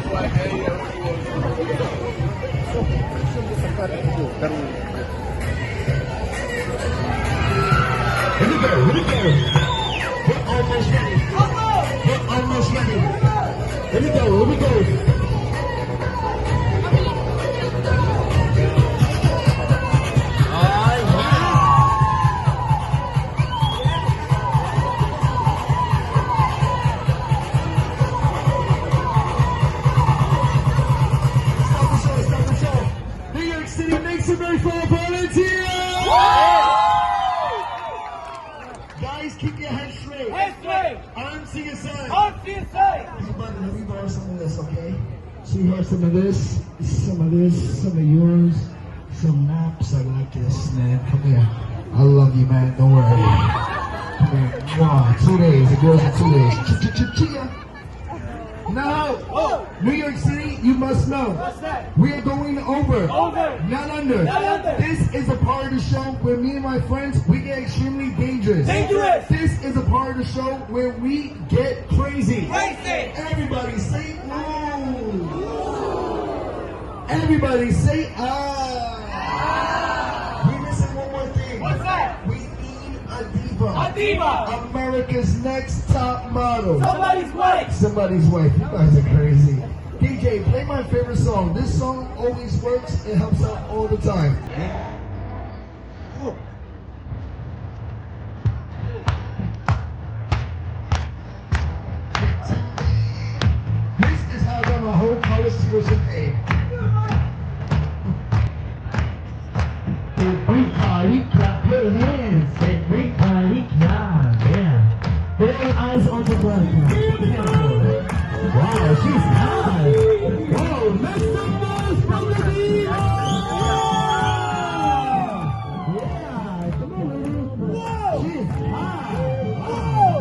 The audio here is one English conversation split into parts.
Here we go, here we go. We're almost ready. We're almost ready. Here we go, here we go. Guys, keep your head straight. Head straight. Arms to your side. Arms to your side. Hey, brother, let me borrow some of this, okay? So you have some of this, some of this, some of yours, some naps. I like this, man. Come here. I love you, man. Don't worry. Come here. Wow, 2 days. It goes in 2 days. Now, New York City, you must know. What's that? We are going over. Not under. Not under. This is a part of the show where me and my friends, we get extremely dangerous. Dangerous. This is a part of the show where we get crazy. Crazy. Everybody say ooh. Everybody say ah. We're missing one more thing. What's that? We need a diva. A diva. America's next top model. Somebody's wife. Somebody's wife. You guys are crazy. DJ, play my favorite song. This song always works. It helps out all the time. This is how I got my whole college tuition paid. Every party, clap your hands. Every party, clap, yeah. Put your eyes on the ground. Wow, she's nice. Whoa, make some noise from the diva. Yeah, come on, lady. Whoa, she's high. Wow,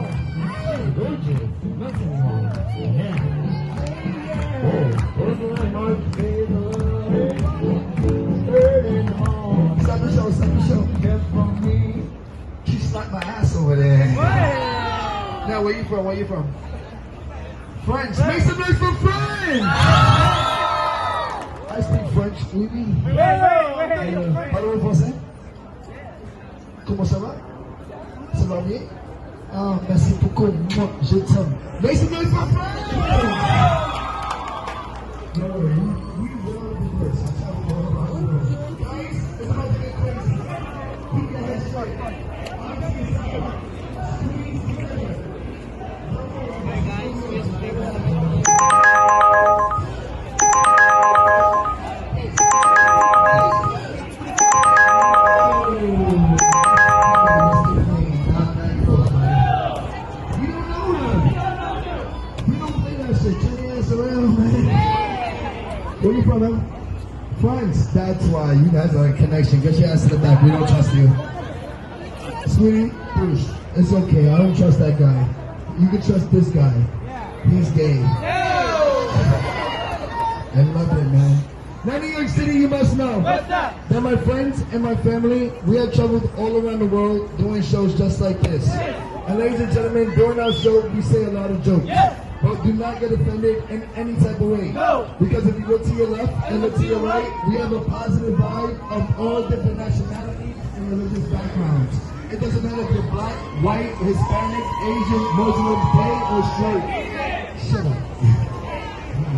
she's gorgeous. Nothing wrong. Yeah. Whoa, where's the line, Mark? Stop the show, stop the show. Just from me. She slapped my ass over there. Now, where you from? Where you from? French. Make some noise for French! I speak French, oui, oui. Parlez français? Comment ça va? Ça va bien? Ah, merci beaucoup. Moi, je t'aime. Make some noise for French! No, we will do this. Guys, it's about to get crazy. Keep your head straight. Where you from, man? France. That's why you guys are a connection. Get your ass to the back. We don't trust you. Sweetie, push. It's okay. I don't trust that guy. You can trust this guy. He's gay. I love it, man. Now, New York City, you must know. What's that? That my friends and my family, we have traveled all around the world doing shows just like this. And ladies and gentlemen, during our show, we say a lot of jokes. Yes. But do not get offended in any type of way. No. Because if you look to your left and look to your right, we have a positive vibe of all different nationalities and religious backgrounds. It doesn't matter if you're black, white, Hispanic, Asian, Muslim, gay, or straight. Shut up.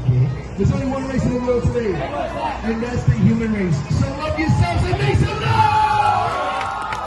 Okay. There's only one race in the world today, and that's the human race. So love yourselves and make some noise!